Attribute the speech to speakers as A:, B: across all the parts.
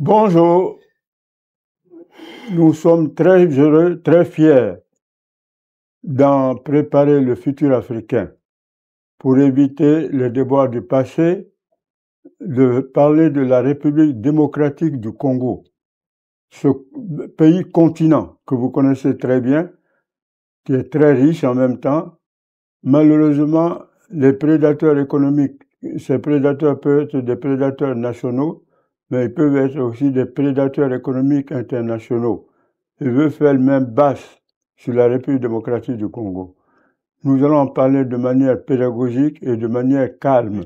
A: Bonjour, nous sommes très heureux, très fiers d'en préparer le futur africain pour éviter les déboires du passé, de parler de la République démocratique du Congo, ce pays continent que vous connaissez très bien, qui est très riche en même temps. Malheureusement, les prédateurs économiques, ces prédateurs peuvent être des prédateurs nationaux, mais ils peuvent être aussi des prédateurs économiques internationaux. Ils veulent faire le même basse sur la République démocratique du Congo. Nous allons en parler de manière pédagogique et de manière calme.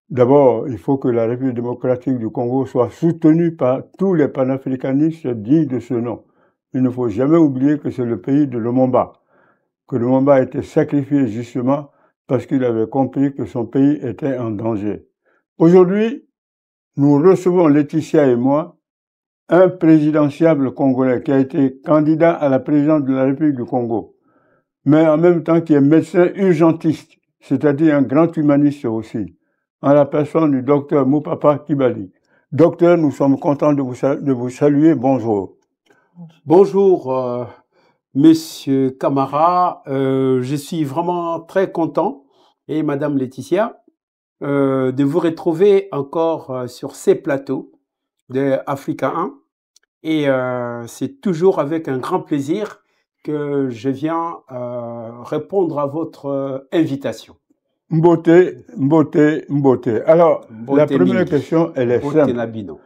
A: D'abord, il faut que la République démocratique du Congo soit soutenue par tous les panafricanistes dignes de ce nom. Il ne faut jamais oublier que c'est le pays de Lumumba, que Lumumba a été sacrifié justement parce qu'il avait compris que son pays était en danger. Aujourd'hui, nous recevons, Laetitia et moi, un présidentiable congolais qui a été candidat à la présidence de la République du Congo, mais en même temps qui est médecin urgentiste, c'est-à-dire un grand humaniste aussi, en la personne du docteur Moupapa Kibali. Docteur, nous sommes contents de vous saluer. Bonjour.
B: Bonjour, Monsieur Camara. Je suis vraiment très content, et Madame Laetitia, de vous retrouver encore sur ces plateaux de Africa 1. Et c'est toujours avec un grand plaisir que je viens répondre à votre invitation.
A: Mbote. Alors,
B: Mbote
A: la première
B: mingi.
A: question, elle est
B: Mbote
A: simple.
B: Nabino.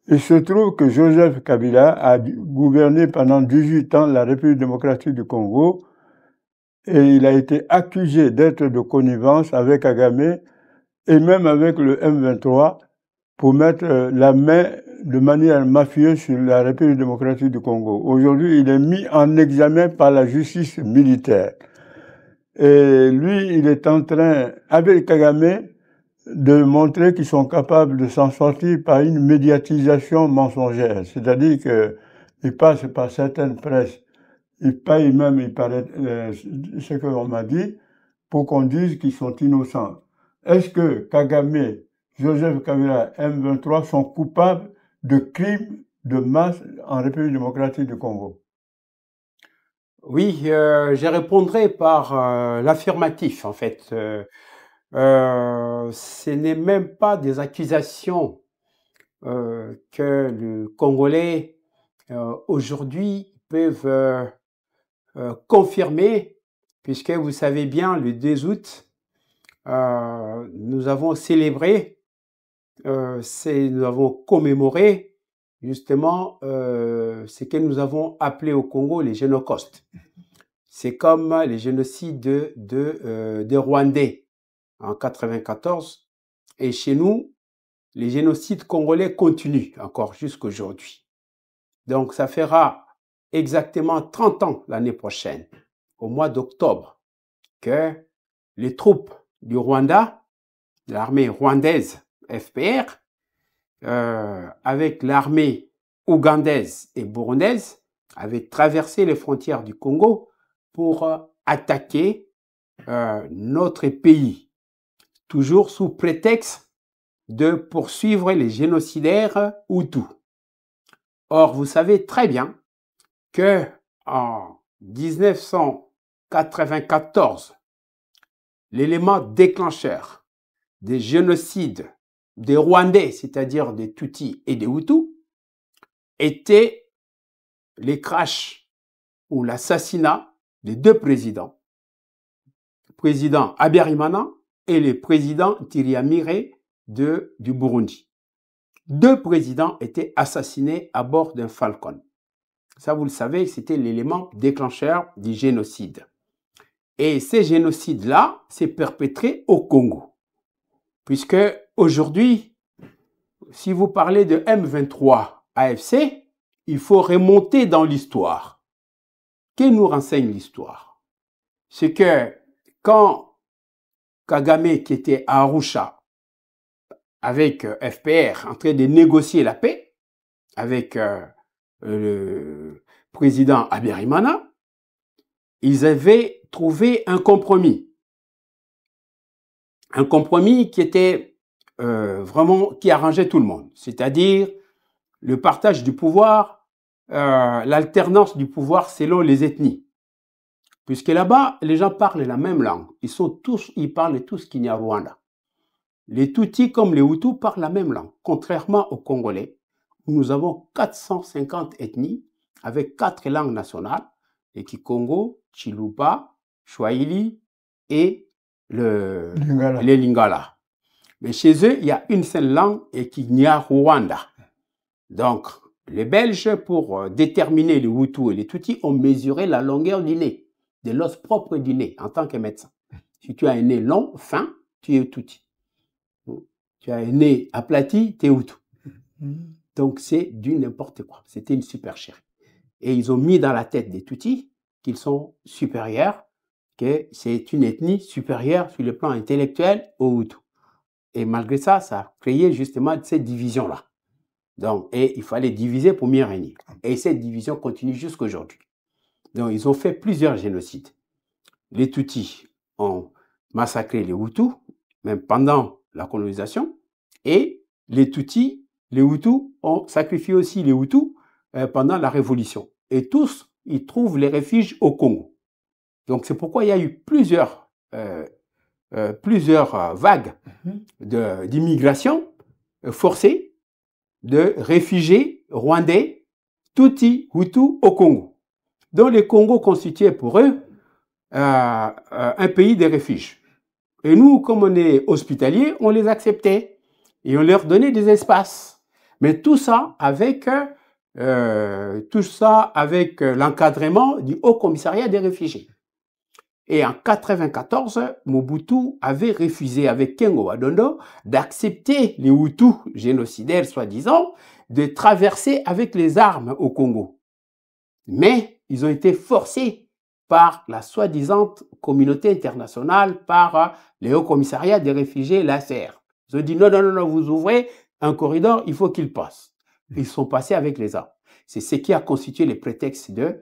A: Il se trouve que Joseph Kabila a gouverné pendant 18 ans la République démocratique du Congo et il a été accusé d'être de connivence avec Kagame et même avec le M23 pour mettre la main de manière mafieuse sur la République démocratique du Congo. Aujourd'hui, il est mis en examen par la justice militaire. Et lui, il est en train, avec Kagame, de montrer qu'ils sont capables de s'en sortir par une médiatisation mensongère. C'est-à-dire qu'ils passent par certaines presses, ils payent même, il paraît, ce qu'on m'a dit, pour qu'on dise qu'ils sont innocents. Est-ce que Kagame, Joseph Kabila, M23 sont coupables de crimes de masse en République démocratique du Congo?
B: Oui, je répondrai par l'affirmatif, en fait. Ce n'est même pas des accusations que les Congolais aujourd'hui peuvent confirmer, puisque vous savez bien, le 2 août, nous avons célébré, nous avons commémoré justement ce que nous avons appelé au Congo les génocosts. C'est comme les génocides des Rwandais en 94. Et chez nous, les génocides congolais continuent encore jusqu'aujourd'hui. Donc, ça fera exactement 30 ans l'année prochaine, au mois d'octobre, que les troupes du Rwanda, l'armée rwandaise FPR, avec l'armée ougandaise et burundaise, avaient traversé les frontières du Congo pour attaquer notre pays, toujours sous prétexte de poursuivre les génocidaires Hutus. Or, vous savez très bien que en 1994, l'élément déclencheur des génocides des Rwandais, c'est-à-dire des Tutsis et des Hutus, était les crashs ou l'assassinat des deux présidents, le président Habyarimana et le président Thierry du Burundi. Deux présidents étaient assassinés à bord d'un Falcon. Ça, vous le savez, c'était l'élément déclencheur du génocide. Et ces génocides-là s'est perpétré au Congo. Puisque aujourd'hui, si vous parlez de M23 AFC, il faut remonter dans l'histoire. Que nous renseigne l'histoire? C'est que quand Kagame, qui était à Arusha, avec FPR, en train de négocier la paix, avec le président Habyarimana, ils avaient trouvé un compromis. Un compromis qui était vraiment, qui arrangeait tout le monde. C'est-à-dire le partage du pouvoir, l'alternance du pouvoir selon les ethnies. Puisque là-bas, les gens parlent la même langue. Ils parlent tous Kinyarwanda. Les Tutsis comme les Hutus parlent la même langue. Contrairement aux Congolais, où nous avons 450 ethnies avec 4 langues nationales, les Kikongo, Chiluba, Swahili et les Lingala. Mais chez eux, il y a une seule langue et Kinyarwanda. Donc, les Belges, pour déterminer les Hutus et les Tutsis, ont mesuré la longueur du nez, de l'os propre du nez, en tant que médecin. Si tu as un nez long, fin, tu es Tutsi. Tu as un nez aplati, tu es Hutu. Donc, c'est du n'importe quoi. C'était une supercherie. Et ils ont mis dans la tête des Tutsis qu'ils sont supérieurs, que c'est une ethnie supérieure sur le plan intellectuel aux Hutus. Et malgré ça, ça a créé justement cette division-là. Donc, et il fallait diviser pour mieux régner. Et cette division continue jusqu'à aujourd'hui. Donc, ils ont fait plusieurs génocides. Les Tutsis ont massacré les Hutus, même pendant la colonisation, et les Hutus ont sacrifié aussi les Hutus pendant la Révolution. Et tous, ils trouvent les refuges au Congo. Donc, c'est pourquoi il y a eu plusieurs vagues d'immigration forcée de réfugiés rwandais, Tutsis, Hutus au Congo. Donc, le Congo constituait pour eux un pays de refuge. Et nous, comme on est hospitaliers, on les acceptait et on leur donnait des espaces. Mais tout ça avec l'encadrement du Haut Commissariat des réfugiés. Et en 1994, Mobutu avait refusé avec Kengo Wadondo d'accepter les Hutus génocidaires, soi-disant, de traverser avec les armes au Congo. Mais ils ont été forcés par la soi-disant communauté internationale, par le Haut Commissariat des réfugiés, l'ACR. Ils ont dit non, vous ouvrez un corridor, il faut qu'ils passent. Ils sont passés avec les armes. C'est ce qui a constitué le prétexte de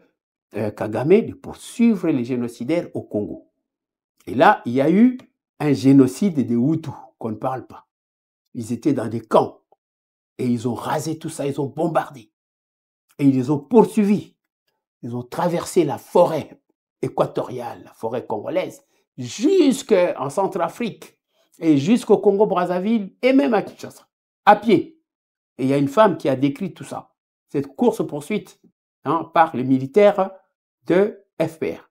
B: Kagame de poursuivre les génocidaires au Congo. Et là, il y a eu un génocide des Hutus, qu'on ne parle pas. Ils étaient dans des camps et ils ont rasé tout ça, ils ont bombardé. Et ils les ont poursuivis. Ils ont traversé la forêt équatoriale, la forêt congolaise, jusqu'en Centrafrique et jusqu'au Congo-Brazzaville et même à Kinshasa, à pied. Et il y a une femme qui a décrit tout ça, cette course-poursuite par les militaires de FPR.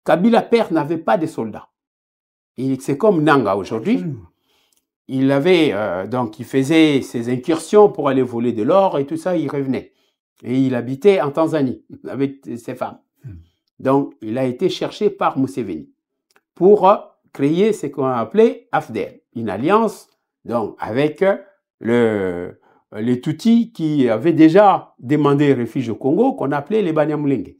B: Kabila père n'avait pas de soldats. C'est comme Nanga aujourd'hui. Il avait donc il faisait ses incursions pour aller voler de l'or et tout ça, il revenait. Et il habitait en Tanzanie avec ses femmes. Donc, il a été cherché par Museveni pour créer ce qu'on a appelé AFDEL, une alliance donc, avec les Tutsis qui avaient déjà demandé refuge au Congo, qu'on appelait les Banyamulenge.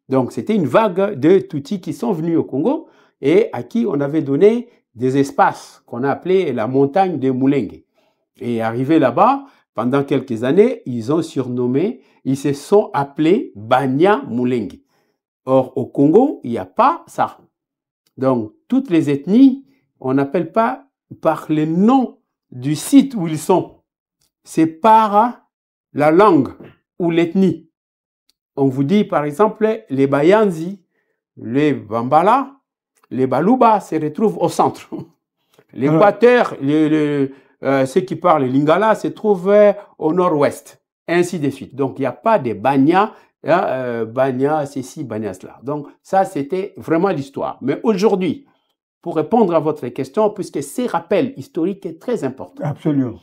B: Donc, c'était une vague de Tutsis qui sont venus au Congo et à qui on avait donné des espaces qu'on a appelé la montagne de Mulenge. Et arrivés là-bas, pendant quelques années, ils se sont appelés Banyamulenge. Or, au Congo, il n'y a pas ça. Donc, toutes les ethnies, on n'appelle pas par les noms du site où ils sont. C'est par la langue ou l'ethnie. On vous dit, par exemple, les Bayanzi, les Bambala, les Baluba se retrouvent au centre. L'Équateur, ceux qui parlent lingala se trouvent au nord-ouest, ainsi de suite. Donc, il n'y a pas de Banya, Banya, ceci, Banya, cela. Donc, ça, c'était vraiment l'histoire. Mais aujourd'hui, pour répondre à votre question, puisque ces rappels historiques est très important.
A: Absolument.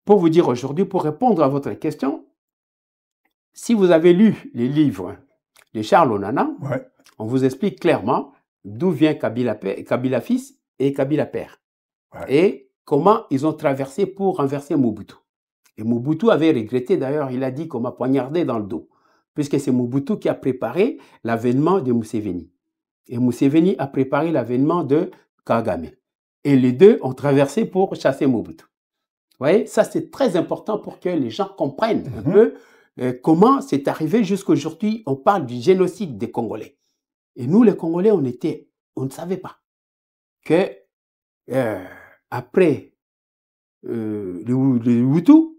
B: Pour vous dire aujourd'hui, pour répondre à votre question, si vous avez lu les livres de Charles Onana,
A: ouais,
B: on vous explique clairement d'où vient Kabila fils et Kabila père. Ouais. Et comment ils ont traversé pour renverser Mobutu. Et Mobutu avait regretté, d'ailleurs, il a dit qu'on m'a poignardé dans le dos, puisque c'est Mobutu qui a préparé l'avènement de Museveni. Et Museveni a préparé l'avènement de Kagame. Et les deux ont traversé pour chasser Mobutu. Vous voyez, ça c'est très important pour que les gens comprennent un peu comment c'est arrivé jusqu'à aujourd'hui. On parle du génocide des Congolais. Et nous, les Congolais, on ne savait pas que après les Hutus,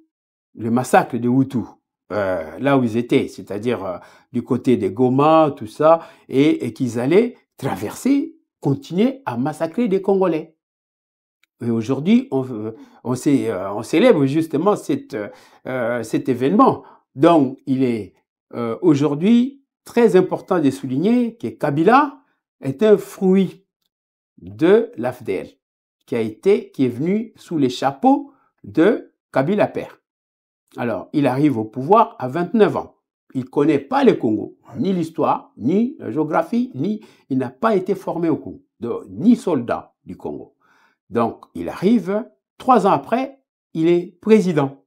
B: le massacre des Hutus, là où ils étaient, c'est-à-dire du côté des Goma, tout ça, et qu'ils allaient traverser, continuer à massacrer des Congolais. Et aujourd'hui, on célèbre justement cet événement. Donc, il est aujourd'hui très important de souligner que Kabila est un fruit de l'AFDL, qui est venu sous les chapeaux de Kabila père. Alors, il arrive au pouvoir à 29 ans. Il ne connaît pas le Congo, ni l'histoire, ni la géographie, il n'a pas été formé au Congo, ni soldat du Congo. Donc, il arrive, 3 ans après, il est président.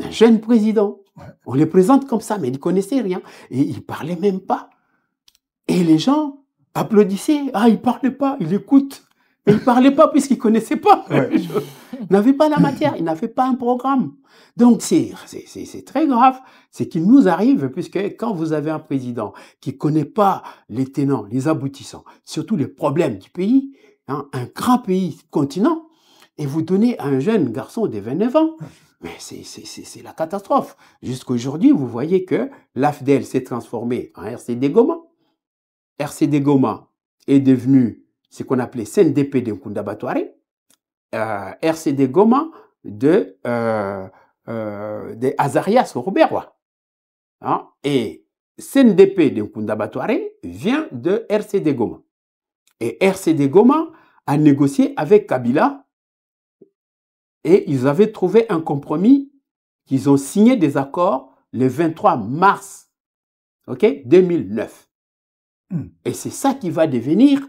B: Un jeune président. On le présente comme ça, mais il ne connaissait rien. Et il ne parlait même pas. Et les gens applaudissaient. Ah, il ne parlait pas, il écoute. Mais il ne parlait pas puisqu'il ne connaissait pas. Il n'avait pas la matière, il n'avait pas un programme. Donc, c'est très grave. C'est qu'il nous arrive, puisque quand vous avez un président qui ne connaît pas les tenants, les aboutissants, surtout les problèmes du pays, hein, un grand pays, continent, et vous donnez à un jeune garçon de 29 ans, mais c'est la catastrophe. Jusqu'aujourd'hui, vous voyez que l'AFDL s'est transformé en RCD Goma. RCD Goma est devenu ce qu'on appelait CNDP de Nkunda Batouare, RCD Goma de Azarias Roberwa. Hein? Et CNDP de Nkunda Batouare vient de RCD Goma. Et RCD Goma a négocié avec Kabila et ils avaient trouvé un compromis. Ils ont signé des accords le 23 mars 2009. Et c'est ça qui va devenir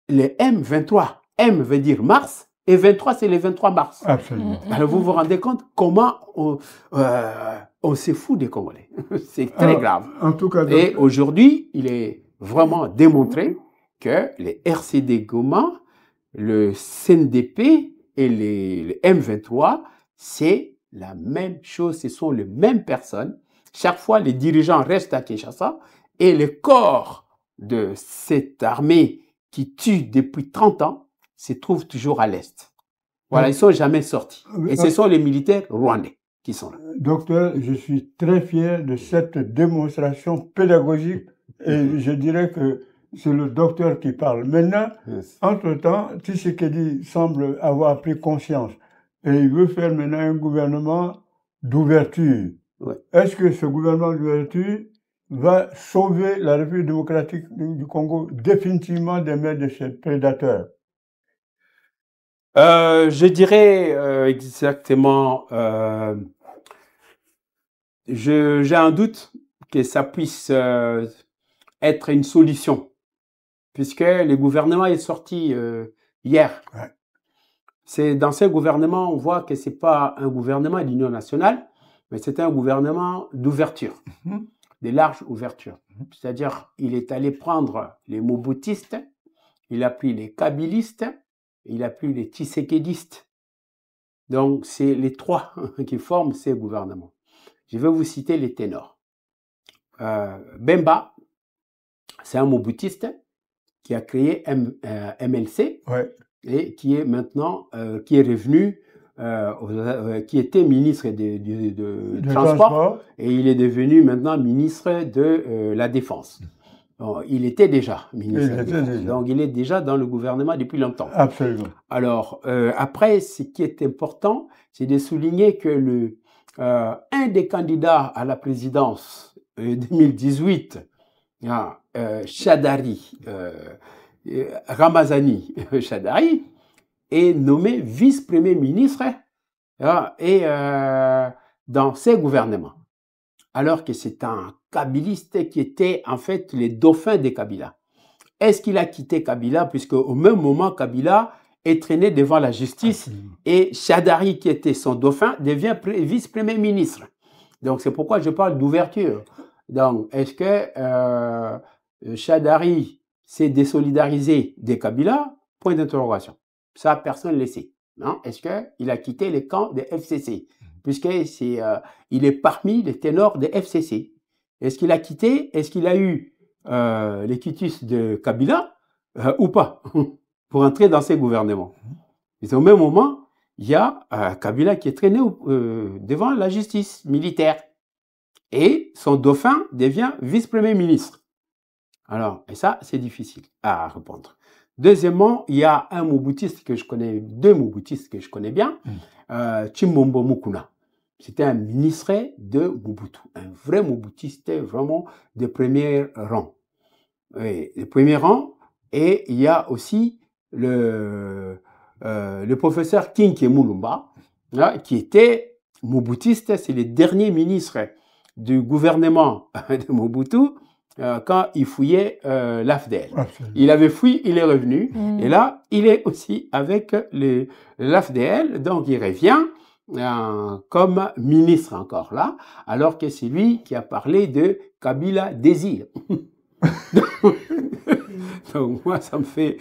B: les M23. M veut dire mars et 23 c'est le 23 mars.
A: Absolument.
B: Alors vous vous rendez compte comment on se fout des Congolais. C'est très grave.
A: En tout cas,
B: et aujourd'hui, il est vraiment démontré que les RCD Goma, le CNDP et les M23, c'est la même chose, ce sont les mêmes personnes. Chaque fois, les dirigeants restent à Kinshasa et le corps de cette armée qui tue depuis 30 ans se trouve toujours à l'Est. Voilà, ils ne sont jamais sortis. Et ce sont les militaires rwandais qui sont là.
A: Docteur, je suis très fier de cette démonstration pédagogique et je dirais que c'est le docteur qui parle. Maintenant, entre-temps, Tshisekedi semble avoir pris conscience et il veut faire maintenant un gouvernement d'ouverture.
B: Ouais.
A: Est-ce que ce gouvernement d'ouverture va sauver la République démocratique du Congo définitivement des mains de ces prédateurs?
B: Je dirais exactement, j'ai un doute que ça puisse être une solution, puisque le gouvernement est sorti hier.
A: Ouais.
B: C'est dans ce gouvernement, on voit que ce n'est pas un gouvernement d'union nationale, mais c'est un gouvernement d'ouverture, de large ouverture. C'est-à-dire, il est allé prendre les mobutistes, il a pris les kabylistes, il a pris les tshisekédistes. Donc, c'est les trois qui forment ces gouvernements. Je vais vous citer les ténors. Bemba, c'est un mobutiste qui a créé MLC et qui est maintenant, qui est revenu, qui était ministre de Transport et il est devenu maintenant ministre de la Défense. Bon, il était déjà ministre de la Défense, donc il est déjà dans le gouvernement depuis longtemps.
A: Absolument.
B: Alors, après, ce qui est important, c'est de souligner que un des candidats à la présidence 2018, Shadari, Ramazani Shadari, est nommé vice-premier ministre dans ces gouvernements. Alors que c'est un kabyliste qui était en fait les dauphins de Kabila. Est-ce qu'il a quitté Kabila puisque au même moment Kabila est traîné devant la justice et Shadari qui était son dauphin devient vice-premier ministre. Donc c'est pourquoi je parle d'ouverture. Donc est-ce que Shadari s'est désolidarisé des Kabila? Point d'interrogation. Ça personne ne le sait. Est-ce qu'il a quitté les camps des FCC? Puisqu'il est parmi les ténors des FCC. Est-ce qu'il a quitté? Est-ce qu'il a eu les quitus de Kabila ou pas pour entrer dans ces gouvernements? Et au même moment, il y a Kabila qui est traîné devant la justice militaire. Et son dauphin devient vice-premier ministre. Alors, et ça, c'est difficile à répondre. Deuxièmement, il y a un Moboutiste que je connais, deux Moboutistes que je connais bien, Chimbombo Mukuna. C'était un ministre de Mobutu, un vrai Moboutiste, vraiment de premier rang. Et, le premier rang, et il y a aussi le professeur Kinke Mulumba, qui était Moboutiste, c'est le dernier ministre du gouvernement de Mobutu quand il fouillait l'AFDL. Il avait fui, il est revenu, et là, il est aussi avec l'AFDL, donc il revient comme ministre encore là, alors que c'est lui qui a parlé de Kabila Désir. Donc moi, ça me fait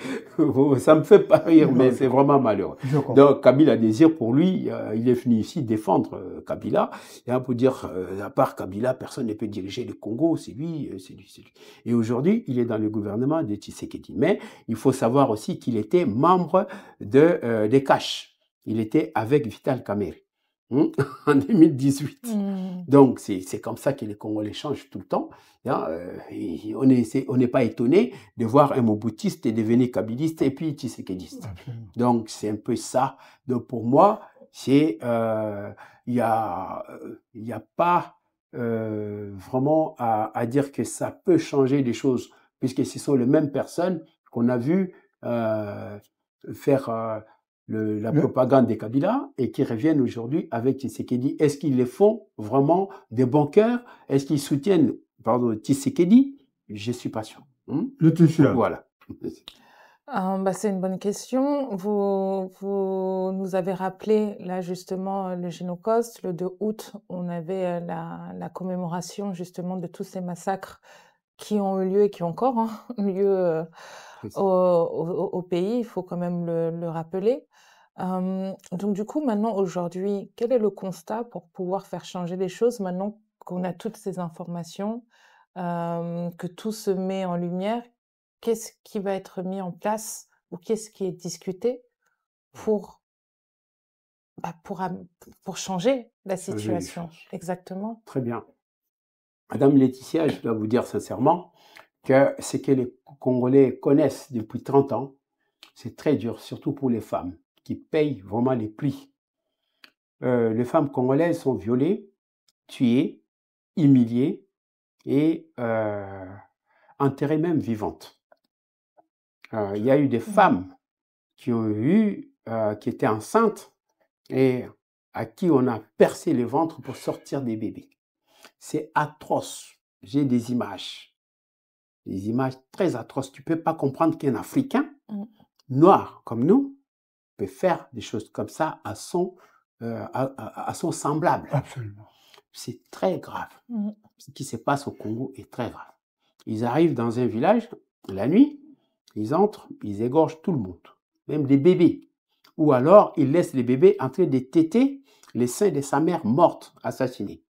B: pas rire, mais c'est vraiment malheureux. Donc Kabila Désir, pour lui, il est venu ici défendre Kabila. Et pour dire, à part Kabila, personne ne peut diriger le Congo, c'est lui, c'est lui, c'est lui. Et aujourd'hui, il est dans le gouvernement de Tshisekedi. Mais il faut savoir aussi qu'il était membre des Cash. Il était avec Vital Kamerhe. En 2018. Donc, c'est comme ça que les Congolais changent tout le temps. On n'est pas étonné de voir un Moboutiste devenir kabiliste et puis tshisekédiste. Donc, c'est un peu ça. Donc, pour moi, il y a pas vraiment à dire que ça peut changer les choses, puisque ce sont les mêmes personnes qu'on a vu faire la propagande des Kabila et qui reviennent aujourd'hui avec Tshisekedi. Est-ce qu'ils les font vraiment des bons cœurs? Est-ce qu'ils soutiennent Tshisekedi? Je ne suis pas sûr.
A: Je suis sûr.
B: Voilà.
C: C'est une bonne question. Vous nous avez rappelé là justement le Génocoste. Le 2 août, on avait la commémoration justement de tous ces massacres qui ont eu lieu et qui ont encore eu lieu au pays. Il faut quand même le rappeler. Donc du coup, maintenant, aujourd'hui, quel est le constat pour pouvoir faire changer les choses maintenant qu'on a toutes ces informations, que tout se met en lumière? Qu'est-ce qui va être mis en place ou qu'est-ce qui est discuté pour changer la situation? Exactement.
B: Très bien. Madame Laetitia, je dois vous dire sincèrement que ce que les Congolais connaissent depuis 30 ans, c'est très dur, surtout pour les femmes, qui payent vraiment les prix. Les femmes congolaises sont violées, tuées, humiliées et enterrées même vivantes. Il y a eu des femmes qui étaient enceintes et à qui on a percé le ventre pour sortir des bébés. C'est atroce. J'ai des images très atroces. Tu peux pas comprendre qu'un Africain noir comme nous peut faire des choses comme ça à son semblable.
A: Absolument.
B: C'est très grave. Ce qui se passe au Congo est très grave. Ils arrivent dans un village, la nuit, ils entrent, ils égorgent tout le monde, même les bébés. Ou alors, ils laissent les bébés en train de téter les seins de sa mère morte, assassinée.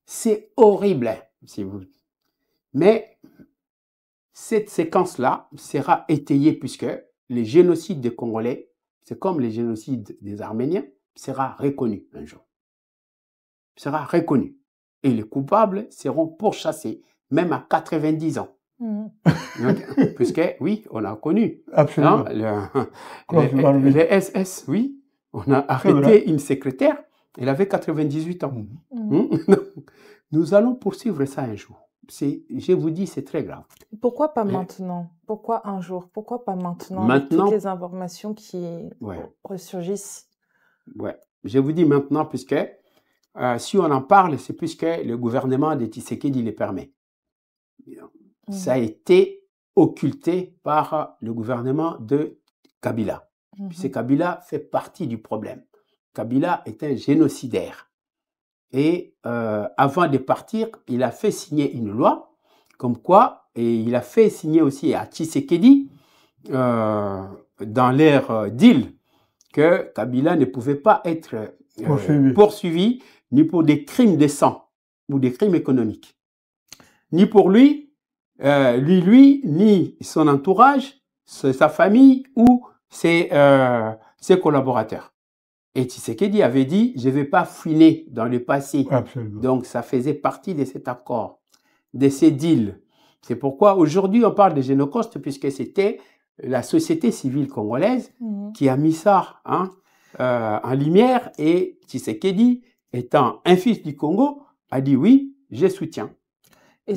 B: C'est horrible, si vous... Mais cette séquence-là sera étayée puisque les génocides des Congolais, c'est comme les génocides des Arméniens, sera reconnu un jour. Sera reconnu. Et les coupables seront pourchassés, même à 90 ans. Puisque, oui, on a connu.
A: Absolument.
B: Les SS, oui. On a arrêté une secrétaire, elle avait 98 ans. Nous allons poursuivre ça un jour. Je vous dis, c'est très grave.
C: Pourquoi pas maintenant? Pourquoi un jour? Pourquoi pas maintenant?
B: Maintenant,
C: toutes les informations qui ressurgissent.
B: Ouais. Je vous dis maintenant, puisque si on en parle, c'est puisque le gouvernement de Tshisekedi le permet. Ça a été occulté par le gouvernement de Kabila. Puisque Kabila fait partie du problème. Kabila est un génocidaire. Et avant de partir, il a fait signer une loi, comme quoi, et il a fait signer aussi à Tshisekedi, dans l'ère deal, que Kabila ne pouvait pas être poursuivi ni pour des crimes de sang ou des crimes économiques. Ni pour lui, ni son entourage, sa famille ou ses collaborateurs. Et Tshisekedi avait dit, je ne vais pas fouiner dans le passé.
A: Absolument.
B: Donc, ça faisait partie de cet accord, de ces deals. C'est pourquoi aujourd'hui, on parle de génocostes, puisque c'était la société civile congolaise qui a mis ça en lumière. Et Tshisekedi, étant un fils du Congo, a dit oui, je soutiens.
C: Et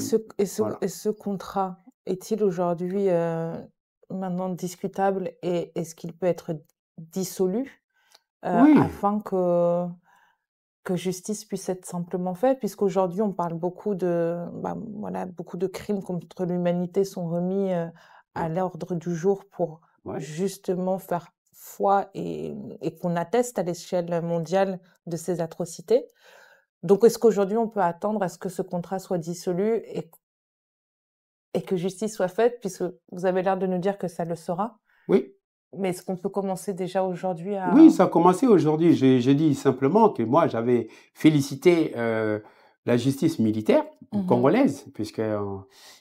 B: Voilà.
C: ce contrat est-il aujourd'hui maintenant discutable et est-ce qu'il peut être dissolu
B: Oui.
C: afin que justice puisse être simplement faite, puisqu'aujourd'hui on parle beaucoup beaucoup de crimes contre l'humanité sont remis à l'ordre du jour pour justement faire foi et qu'on atteste à l'échelle mondiale de ces atrocités. Donc, est-ce qu'aujourd'hui, on peut attendre à ce que ce contrat soit dissolu et que justice soit faite, puisque vous avez l'air de nous dire que ça le sera?
B: Oui.
C: Mais est-ce qu'on peut commencer déjà aujourd'hui à...
B: Oui, ça a commencé aujourd'hui. J'ai dit simplement que moi, j'avais félicité la justice militaire congolaise, puisque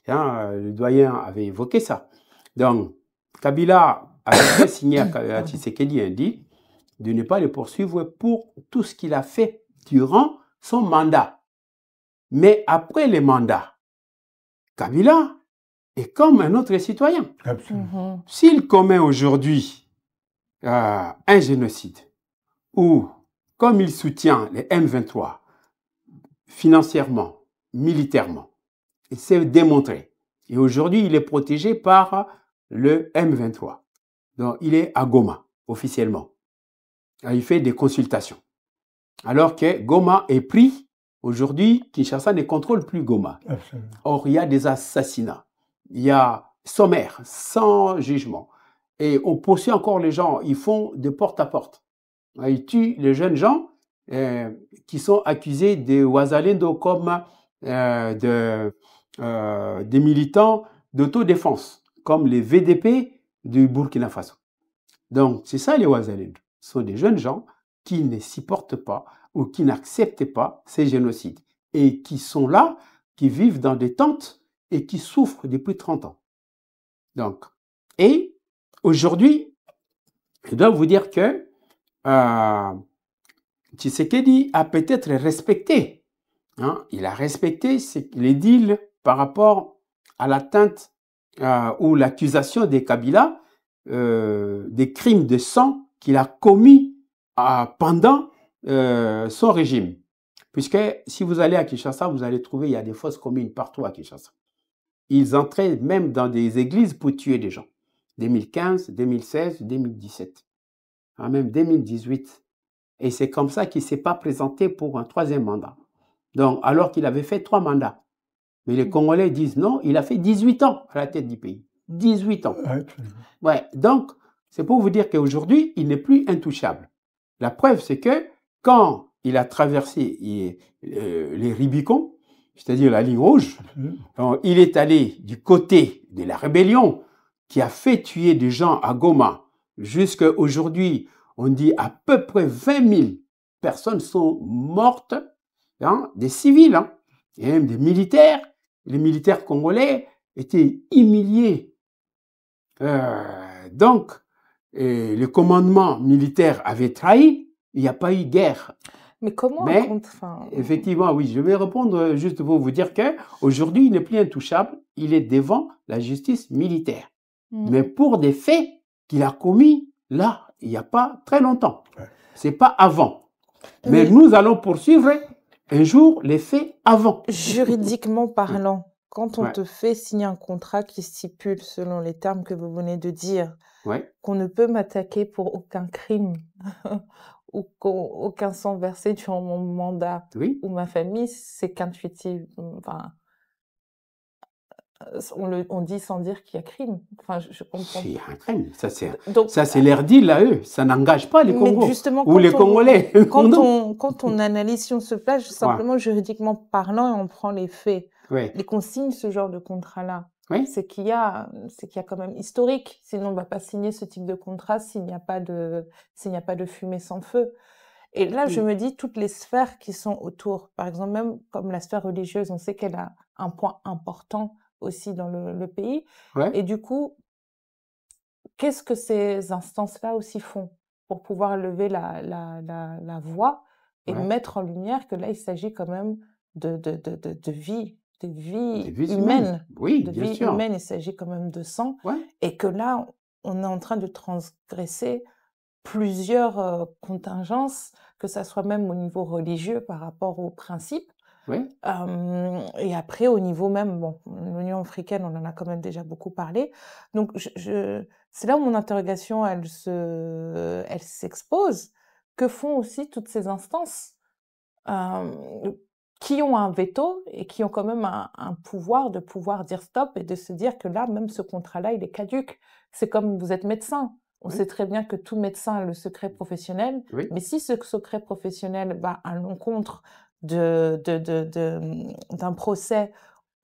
B: le doyen avait évoqué ça. Donc, Kabila avait fait signer à Tshisekedi un deal de ne pas le poursuivre pour tout ce qu'il a fait durant son mandat. Mais après le mandat, Kabila est comme un autre citoyen.
A: Absolument.
B: S'il commet aujourd'hui un génocide, ou comme il soutient les M23 financièrement, militairement, il s'est démontré. Et aujourd'hui, il est protégé par le M23. Donc, il est à Goma, officiellement. Il fait des consultations. Alors que Goma est pris. Aujourd'hui, Kinshasa ne contrôle plus Goma.
A: Absolument.
B: Or, il y a des assassinats. Il y a sommaire, sans jugement. Et on poursuit encore les gens. Ils font de porte à porte. Ils tuent les jeunes gens qui sont accusés de Wazalendo comme des militants d'autodéfense, comme les VDP du Burkina Faso. Donc, c'est ça les Wazalendo. Ce sont des jeunes gens qui ne supportent pas ou qui n'acceptent pas ces génocides et qui sont là, qui vivent dans des tentes et qui souffrent depuis 30 ans. Donc, et aujourd'hui, je dois vous dire que Tshisekedi a peut-être respecté, il a respecté les deals par rapport à l'atteinte ou l'accusation de Kabila des crimes de sang qu'il a commis pendant son régime. Puisque si vous allez à Kinshasa, vous allez trouver il y a des fosses communes partout à Kinshasa. Ils entraient même dans des églises pour tuer des gens. 2015, 2016, 2017, même 2018. Et c'est comme ça qu'il ne s'est pas présenté pour un troisième mandat. Donc, alors qu'il avait fait 3 mandats. Mais les Congolais disent non, il a fait 18 ans à la tête du pays. 18 ans. Ouais, donc, c'est pour vous dire qu'aujourd'hui, il n'est plus intouchable. La preuve, c'est que quand il a traversé les Rubicons, c'est-à-dire la ligne rouge, donc, il est allé du côté de la rébellion qui a fait tuer des gens à Goma. Jusqu'à aujourd'hui, on dit à peu près 20 000 personnes sont mortes, des civils, et même des militaires. Les militaires congolais étaient humiliés. Donc, le commandement militaire avait trahi, il n'y a pas eu guerre.
C: Mais comment
B: effectivement, oui, je vais répondre juste pour vous dire qu'aujourd'hui, il n'est plus intouchable, il est devant la justice militaire. Mais pour des faits qu'il a commis là, il n'y a pas très longtemps. C'est pas avant. Mais nous allons poursuivre un jour les faits avant.
C: Juridiquement parlant, quand on te fait signer un contrat qui stipule, selon les termes que vous venez de dire, qu'on ne peut m'attaquer pour aucun crime ou aucun sang versé durant mon mandat ou ma famille, c'est qu'intuitif. Enfin, on dit sans dire qu'il y a crime. Enfin, je comprends.
B: Il y a un crime. Ça, c'est leur deal à eux. Ça n'engage pas les Congos
C: justement,
B: ou les Congolais.
C: Quand on analyse, si on se place simplement juridiquement parlant et on prend les faits, les consignes, ce genre de contrat-là, c'est qu'il y a quand même historique. Sinon, on ne va pas signer ce type de contrat s'il n'y a pas de fumée sans feu. Et là, je me dis, toutes les sphères qui sont autour, par exemple, même comme la sphère religieuse, on sait qu'elle a un point important aussi dans le pays. Et du coup, qu'est-ce que ces instances-là aussi font? pour pouvoir lever la voix et mettre en lumière que là, il s'agit quand même de vie, des vies humaines.
B: Oui,
C: de
B: bien
C: vie
B: sûr.
C: humaine, il s'agit quand même de sang. Et que là, on est en train de transgresser plusieurs contingences, que ça soit même au niveau religieux par rapport aux principes. Et après, au niveau même, bon, l'Union africaine, on en a quand même déjà beaucoup parlé. Donc, c'est là où mon interrogation, elle s'expose. Que font aussi toutes ces instances qui ont un veto et qui ont quand même un pouvoir de pouvoir dire stop et de se dire que là, même ce contrat-là, il est caduque. C'est comme vous êtes médecin. On sait très bien que tout médecin a le secret professionnel, mais si ce secret professionnel va à l'encontre d'un procès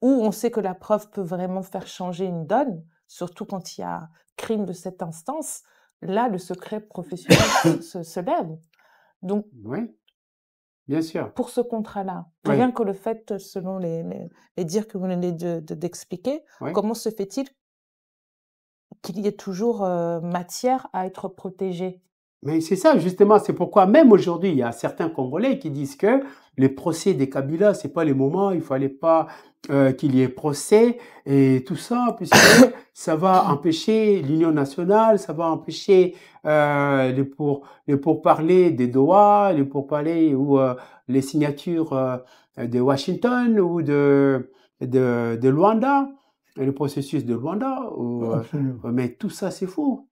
C: où on sait que la preuve peut vraiment faire changer une donne, surtout quand il y a crime de cette instance, là, le secret professionnel se lève. Donc,
B: bien sûr.
C: Pour ce contrat-là, rien que le fait, selon les dires que vous venez d'expliquer, comment se fait-il qu'il y ait toujours matière à être protégé?
B: Mais c'est ça, justement, c'est pourquoi même aujourd'hui, il y a certains Congolais qui disent que les procès des Kabila, c'est pas les moments, il fallait pas qu'il y ait procès et tout ça, puisque ça va empêcher l'union nationale, ça va empêcher les pourparlers des Doha, les pourparlers ou les signatures de Washington ou de Luanda, le processus de Luanda. Mais tout ça, c'est faux.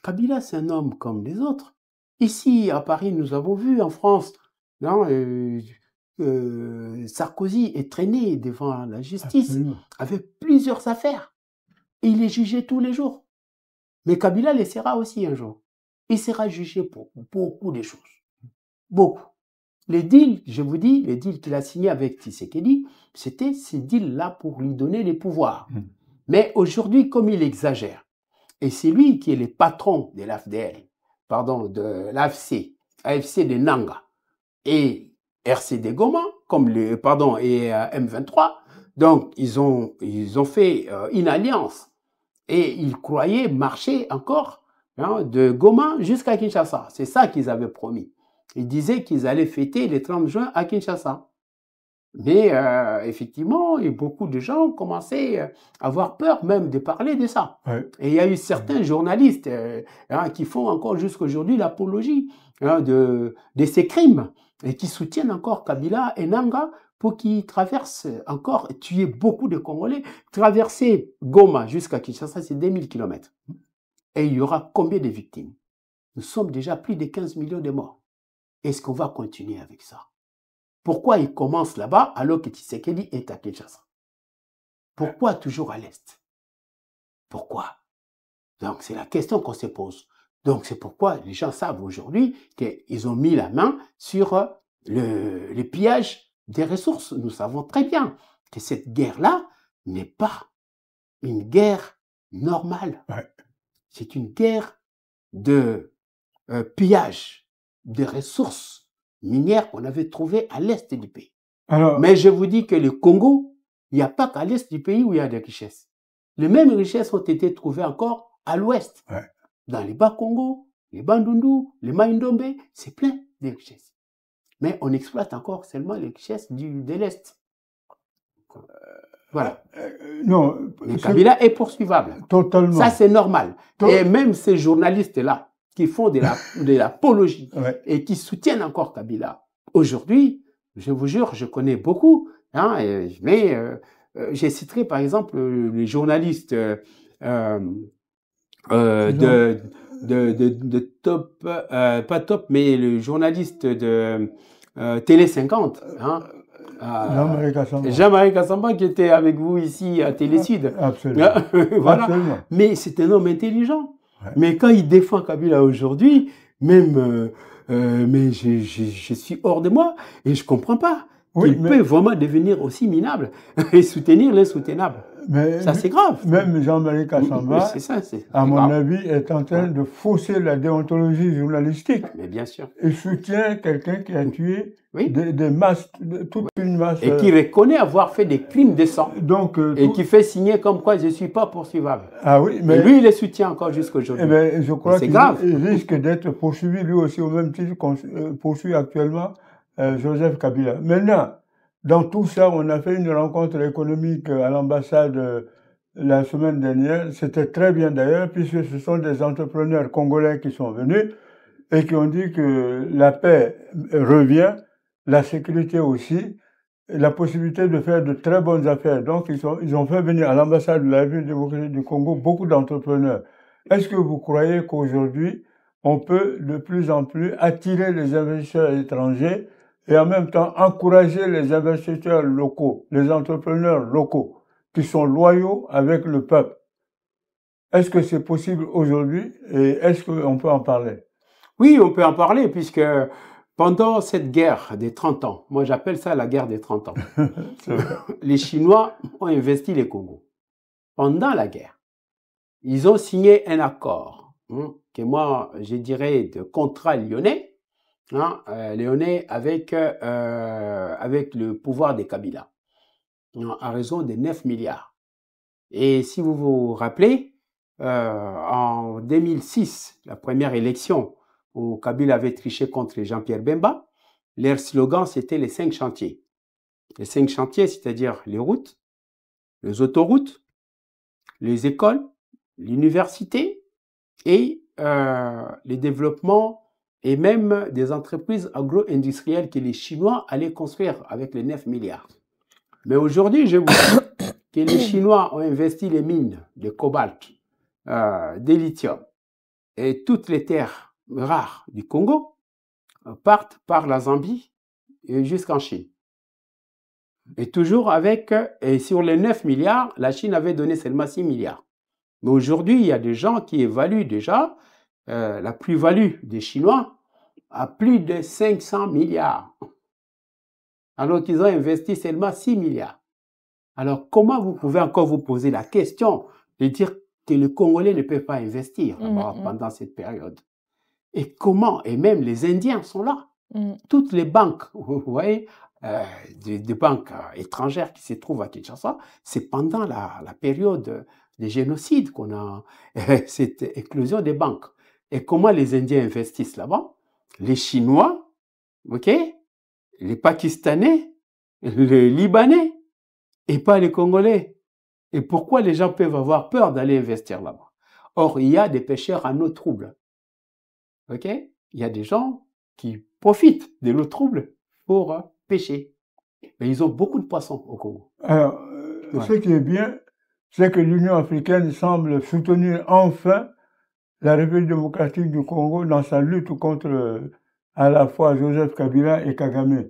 B: Kabila, c'est un homme comme les autres. Ici, à Paris, nous avons vu, en France, non, Sarkozy est traîné devant la justice avec plusieurs affaires. Il est jugé tous les jours. Mais Kabila le sera aussi un jour. Il sera jugé pour beaucoup de choses. Beaucoup. Les deals, je vous dis, les deals qu'il a signés avec Tshisekedi, c'était ces deals-là pour lui donner les pouvoirs. Mais aujourd'hui, comme il exagère, et c'est lui qui est le patron de l'AFDL, pardon, de l'AFC, AFC de Nanga, et RCD Goma, comme et M23. Donc, ils ont fait une alliance. Et ils croyaient marcher encore de Goma jusqu'à Kinshasa. C'est ça qu'ils avaient promis. Ils disaient qu'ils allaient fêter le 30 juin à Kinshasa. Mais effectivement, beaucoup de gens commençaient à avoir peur même de parler de ça. Et il y a eu certains journalistes qui font encore jusqu'aujourd'hui l'apologie de ces crimes et qui soutiennent encore Kabila et Nanga pour qu'ils traversent encore, tuer beaucoup de Congolais. Traverser Goma jusqu'à Kinshasa, c'est 2000 km. Et il y aura combien de victimes? Nous sommes déjà plus de 15 millions de morts. Est-ce qu'on va continuer avec ça? Pourquoi il commence là-bas alors que Tshisekedi est à Kinshasa? Pourquoi toujours à l'Est? Pourquoi? Donc c'est la question qu'on se pose. Donc c'est pourquoi les gens savent aujourd'hui qu'ils ont mis la main sur le pillage des ressources. Nous savons très bien que cette guerre-là n'est pas une guerre normale. C'est une guerre de pillage des ressources minières qu'on avait trouvées à l'est du pays. Mais je vous dis que le Congo, il n'y a pas qu'à l'est du pays où il y a des richesses. Les mêmes richesses ont été trouvées encore à l'ouest. Dans les Bas-Congo, les Bandundu, les Maïndombe, c'est plein de richesses. Mais on exploite encore seulement les richesses de l'est. Voilà.
A: Non,
B: mais Kabila est poursuivable.
A: Totalement.
B: Ça, c'est normal. Et même ces journalistes-là, qui font de l'apologie et qui soutiennent encore Kabila. Aujourd'hui, je vous jure, je connais beaucoup, mais je citerai par exemple les journalistes de Top, pas Top, mais le journaliste de Télé 50, Jean-Marie Kassamba qui était avec vous ici à Télé Sud.
A: Absolument.
B: Voilà.
A: Absolument.
B: Mais c'est un homme intelligent. Mais quand il défend Kabila aujourd'hui, même, mais je suis hors de moi et je comprends pas. qu'il peut vraiment devenir aussi minable et soutenir l'insoutenable. Ça, c'est grave.
A: Même Jean-Marie Kassamba, à mon avis, est en train de fausser la déontologie journalistique.
B: Mais bien sûr.
A: Il soutient quelqu'un qui a tué des masses, toute une masse.
B: Et qui reconnaît avoir fait des crimes de sang.
A: Donc,
B: et qui fait signer comme quoi je ne suis pas poursuivable.
A: Ah oui, mais
B: et lui, il les soutient encore jusqu'à aujourd'hui.
A: Je crois qu'il risque d'être poursuivi lui aussi au même titre qu'on poursuit actuellement Joseph Kabila. Maintenant, dans tout ça, on a fait une rencontre économique à l'ambassade la semaine dernière. C'était très bien d'ailleurs, puisque ce sont des entrepreneurs congolais qui sont venus et qui ont dit que la paix revient, la sécurité aussi, la possibilité de faire de très bonnes affaires. Donc, ils ont fait venir à l'ambassade de la République démocratique du Congo beaucoup d'entrepreneurs. Est-ce que vous croyez qu'aujourd'hui, on peut de plus en plus attirer les investisseurs étrangers et en même temps encourager les investisseurs locaux, les entrepreneurs locaux qui sont loyaux avec le peuple? Est-ce que c'est possible aujourd'hui et est-ce qu'on peut en parler?
B: Oui, on peut en parler puisque pendant cette guerre des 30 ans, moi j'appelle ça la guerre des 30 ans, les Chinois ont investi les Congos. Pendant la guerre, ils ont signé un accord que moi je dirais de contrat lyonnais, lyonnais avec le pouvoir des Kabila, à raison de 9 milliards. Et si vous vous rappelez, en 2006, la première élection où Kabila avait triché contre Jean-Pierre Bemba, leur slogan c'était les 5 chantiers. Les 5 chantiers, c'est-à-dire les routes, les autoroutes, les écoles, l'université et les développements et même des entreprises agro-industrielles que les Chinois allaient construire avec les 9 milliards. Mais aujourd'hui, je vous dis que les Chinois ont investi les mines de cobalt, de lithium et toutes les terres rares du Congo partent par la Zambie jusqu'en Chine. Et toujours avec, et sur les 9 milliards, la Chine avait donné seulement 6 milliards. Mais aujourd'hui, il y a des gens qui évaluent déjà la plus-value des Chinois à plus de 500 milliards. Alors qu'ils ont investi seulement 6 milliards. Alors, comment vous pouvez encore vous poser la question de dire que les Congolais ne peuvent pas investir pendant cette période? Et comment? Et même les Indiens sont là. Toutes les banques, vous voyez, des banques étrangères qui se trouvent à Kinshasa, c'est pendant la période des génocides qu'on a cette éclosion des banques. Et comment les Indiens investissent là-bas? Les Chinois, ok, les Pakistanais, les Libanais, et pas les Congolais. Et pourquoi les gens peuvent avoir peur d'aller investir là-bas? Or, il y a des pêcheurs à eau trouble. Ok? Il y a des gens qui profitent de l'eau trouble pour pêcher. Mais ils ont beaucoup de poissons au Congo.
A: Alors, ce qui est bien, c'est que l'Union africaine semble soutenir enfin la République démocratique du Congo dans sa lutte contre à la fois Joseph Kabila et Kagame.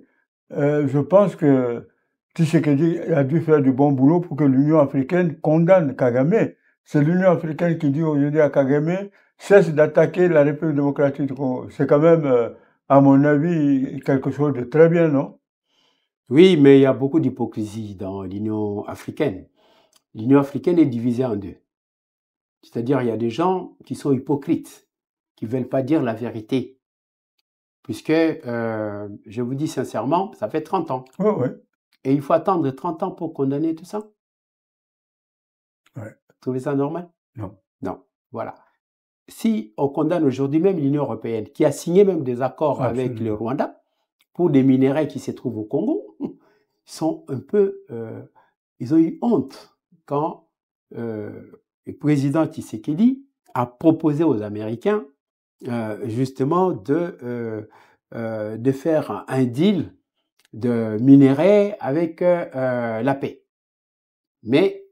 A: Je pense que Tshisekedi a dû faire du bon boulot pour que l'Union africaine condamne Kagame. C'est l'Union africaine qui dit aujourd'hui à Kagame, cesse d'attaquer la République démocratique du Congo. C'est quand même, à mon avis, quelque chose de très bien, non?
B: Oui, mais il y a beaucoup d'hypocrisie dans l'Union africaine. L'Union africaine est divisée en deux. C'est-à-dire, il y a des gens qui sont hypocrites, qui ne veulent pas dire la vérité. Puisque, je vous dis sincèrement, ça fait 30 ans.
A: Oui, oui.
B: Et il faut attendre 30 ans pour condamner tout ça?
A: Ouais.
B: Vous trouvez ça normal?
A: Non.
B: Non. Voilà. Si on condamne aujourd'hui même l'Union européenne, qui a signé même des accords avec le Rwanda pour des minéraux qui se trouvent au Congo, ils sont un peu... ils ont eu honte quand le président Tshisekedi a proposé aux Américains justement de faire un deal de minerais avec la paix. Mais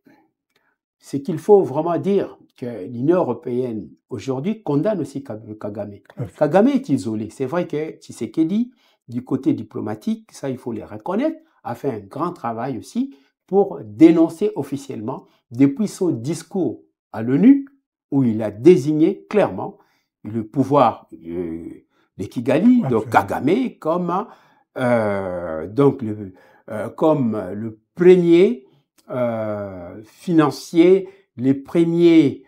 B: ce qu'il faut vraiment dire, que l'Union européenne aujourd'hui condamne aussi Kagame. Kagame est isolé. C'est vrai que Tshisekedi, du côté diplomatique, ça il faut le reconnaître, a fait un grand travail aussi pour dénoncer officiellement, depuis son discours à l'ONU, où il a désigné clairement le pouvoir de Kigali, de Kagame, comme donc comme le premier financier, les premiers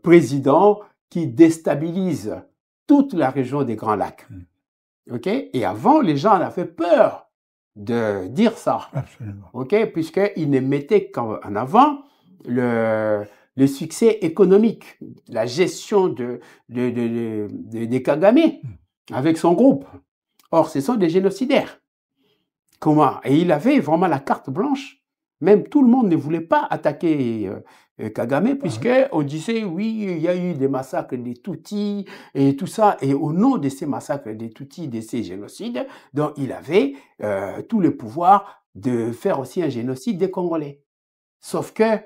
B: présidents qui déstabilisent toute la région des Grands Lacs. OK? Et avant, les gens avaient peur de dire ça.
A: Absolument.
B: OK? Puisqu'ils ne mettaient qu'en avant le succès économique, la gestion des Kagame avec son groupe. Or, ce sont des génocidaires. Comment? Et il avait vraiment la carte blanche. Même tout le monde ne voulait pas attaquer Kagame, puisqu'on disait, oui, il y a eu des massacres des Tutsis et tout ça. Et au nom de ces massacres des Tutsis, de ces génocides, donc il avait tout le pouvoir de faire aussi un génocide des Congolais. Sauf que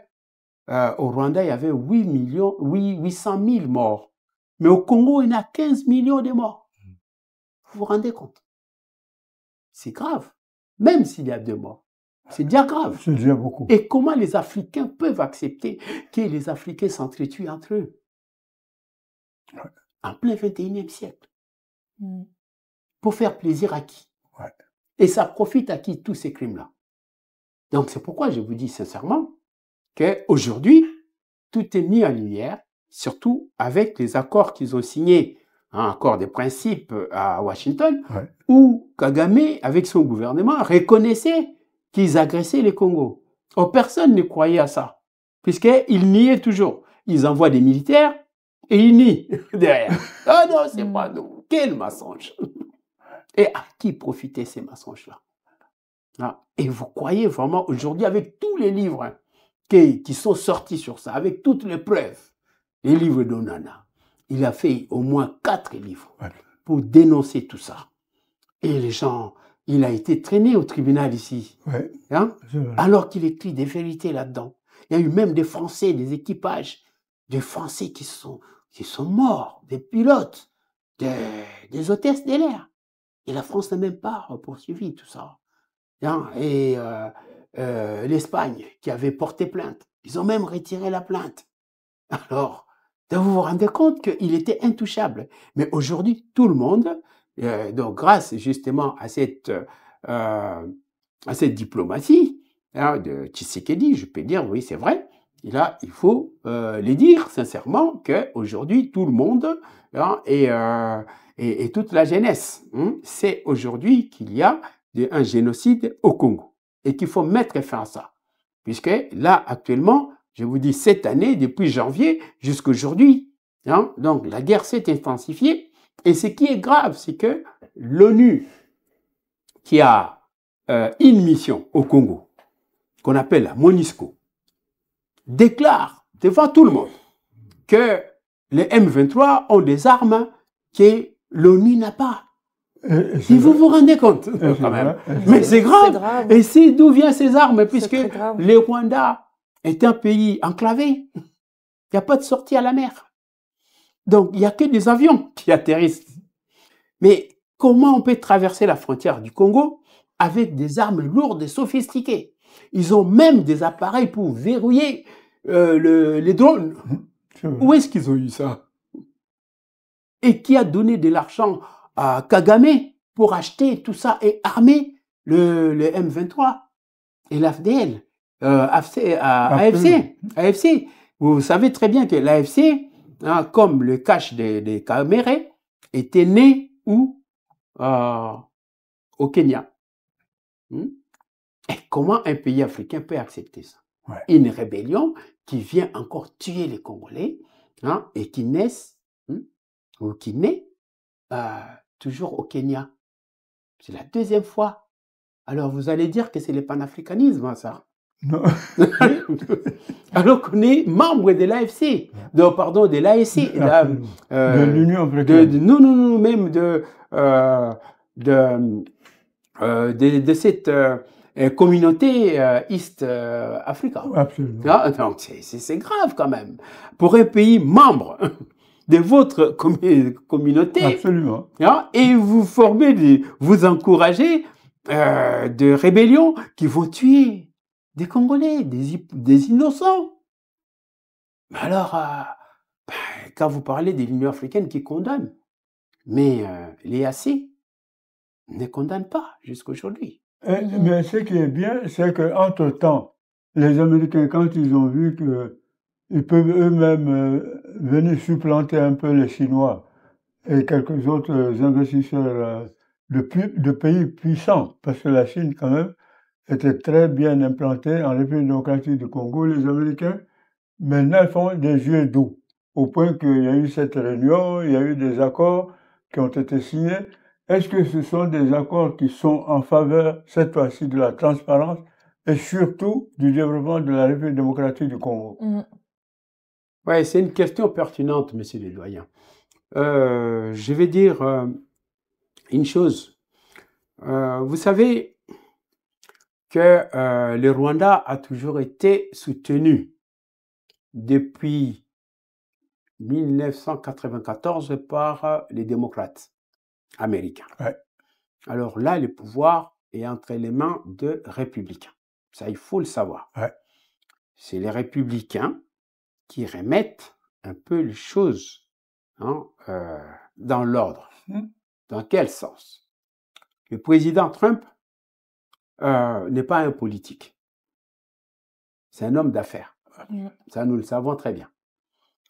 B: au Rwanda, il y avait 800 000 morts. Mais au Congo, il y en a 15 millions de morts. Vous vous rendez compte? C'est grave. Même s'il y a 2 morts. C'est déjà grave.
A: C'est déjà beaucoup.
B: Et comment les Africains peuvent accepter que les Africains s'entretuent entre eux? En plein 21e siècle. Pour faire plaisir à qui? Et ça profite à qui, tous ces crimes-là? Donc c'est pourquoi je vous dis sincèrement qu'aujourd'hui, tout est mis en lumière, surtout avec les accords qu'ils ont signés, un accord des principes à Washington, où Kagame, avec son gouvernement, reconnaissait qu'ils agressaient les Congos. Or, personne ne croyait à ça, puisqu'ils niaient toujours. Ils envoient des militaires et ils nient derrière. Ah non, c'est pas nous. Quel mensonge! Et à qui profitaient ces mensonges-là? Et vous croyez vraiment aujourd'hui, avec tous les livres qui sont sortis sur ça, avec toutes les preuves, les livres d'Onana, il a fait au moins 4 livres pour dénoncer tout ça. Et les gens, il a été traîné au tribunal ici, alors qu'il écrit des vérités là-dedans. Il y a eu même des Français, des équipages, des Français qui sont morts, des pilotes, des hôtesses de l'air. Et la France n'a même pas poursuivi tout ça. Et l'Espagne qui avait porté plainte, ils ont même retiré la plainte. Alors, vous vous rendez compte qu'il était intouchable. Mais aujourd'hui, tout le monde, donc grâce justement à cette diplomatie de Tshisekedi, je peux dire, oui, c'est vrai, il faut les dire sincèrement qu'aujourd'hui, tout le monde et toute la jeunesse, c'est aujourd'hui qu'il y a un génocide au Congo et qu'il faut mettre fin à ça. Puisque là, actuellement, je vous dis, cette année, depuis janvier jusqu'à aujourd'hui, donc la guerre s'est intensifiée. Et ce qui est grave, c'est que l'ONU, qui a une mission au Congo, qu'on appelle la MONUSCO, déclare devant tout le monde que les M23 ont des armes que l'ONU n'a pas. Si vous vous rendez compte, quand même. Mais c'est grave. Et c'est d'où viennent ces armes? Puisque le Rwanda est un pays enclavé. Il n'y a pas de sortie à la mer. Donc, il n'y a que des avions qui atterrissent. Mais comment on peut traverser la frontière du Congo avec des armes lourdes et sophistiquées? Ils ont même des appareils pour verrouiller les drones. Où est-ce qu'ils ont eu ça? Et qui a donné de l'argent à Kagame pour acheter tout ça et armer le M23 et l'AFDL, AFC. Vous savez très bien que l'AFC, comme le cache des Kamérés, était né où? Au Kenya. Et comment un pays africain peut accepter ça? Une rébellion qui vient encore tuer les Congolais et qui naît toujours au Kenya. C'est la 2e fois. Alors vous allez dire que c'est le panafricanisme, ça?
A: Non.
B: Alors qu'on est membre de l'AFC, pardon, de l'AEC,
A: de l'Union africaine.
B: Non, même de cette communauté East Africa.
A: Absolument.
B: Donc c'est grave quand même. Pour un pays membre de votre communauté.
A: Absolument.
B: Et vous encouragez de rébellions qui vont tuer des Congolais, des innocents. Mais alors, quand vous parlez de l'Union africaine qui condamne, mais l'EAC, ne condamne pas jusqu'à aujourd'hui.
A: Mais ce qui est bien, c'est qu'entre-temps, les Américains, quand ils ont vu qu'ils peuvent eux-mêmes venir supplanter un peu les Chinois et quelques autres investisseurs de pays puissants, parce que la Chine, quand même, était très bien implantée en République démocratique du Congo, les Américains, maintenant, ils font des yeux doux, au point qu'il y a eu cette réunion, il y a eu des accords qui ont été signés. Est-ce que ce sont des accords qui sont en faveur, cette fois-ci, de la transparence et surtout du développement de la République démocratique du Congo?
B: Oui, c'est une question pertinente, monsieur le doyen. Je vais dire une chose. Vous savez que le Rwanda a toujours été soutenu depuis 1994 par les démocrates américains.
A: Ouais.
B: Alors là, le pouvoir est entre les mains de républicains. Ça, il faut le savoir.
A: Ouais.
B: C'est les républicains qui remettent un peu les choses dans l'ordre. Dans quel sens? Le président Trump n'est pas un politique. C'est un homme d'affaires. Ça, nous le savons très bien.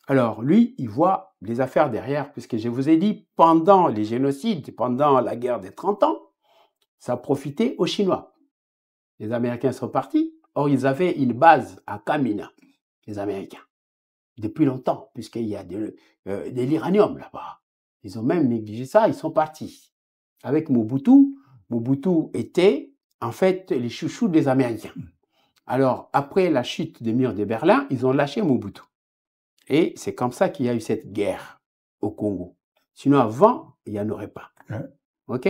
B: Alors, lui, il voit les affaires derrière, puisque je vous ai dit, pendant les génocides, pendant la guerre des 30 ans, ça a profité aux Chinois. Les Américains sont partis. Or, ils avaient une base à Kamina, les Américains, depuis longtemps, puisqu'il y a de l'uranium là-bas. Ils ont même négligé ça, ils sont partis. Avec Mobutu, Mobutu était, en fait, les chouchous des Américains. Alors, après la chute des murs de Berlin, ils ont lâché Mobutu. Et c'est comme ça qu'il y a eu cette guerre au Congo. Sinon, avant, il n'y en aurait pas. OK?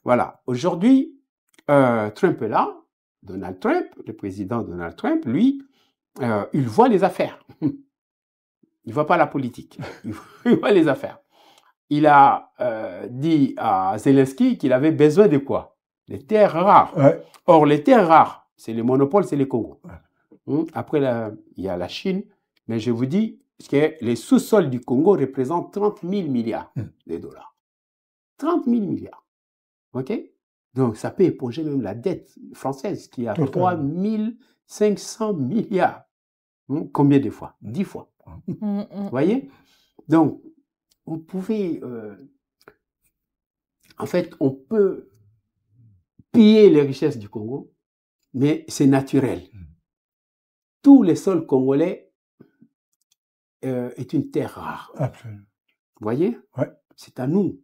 B: Voilà. Aujourd'hui, Trump est là. Donald Trump, le président Donald Trump, lui, il voit les affaires. Il ne voit pas la politique. Il voit les affaires. Il a dit à Zelensky qu'il avait besoin de quoi? Les terres rares. Or, les terres rares, c'est le monopole, c'est le Congo. Après, il y a la Chine. Mais je vous dis que les sous-sols du Congo représentent 30 000 milliards de dollars. 30 000 milliards. OK? Donc, ça peut éponger même la dette française qui a 3 500 milliards. Combien de fois? 10 fois. Vous voyez? Donc, vous pouvez... en fait, on peut piller les richesses du Congo, mais c'est naturel. Tous les sols congolais est une terre rare.
A: Absolument.
B: Vous voyez?
A: Ouais.
B: C'est à nous,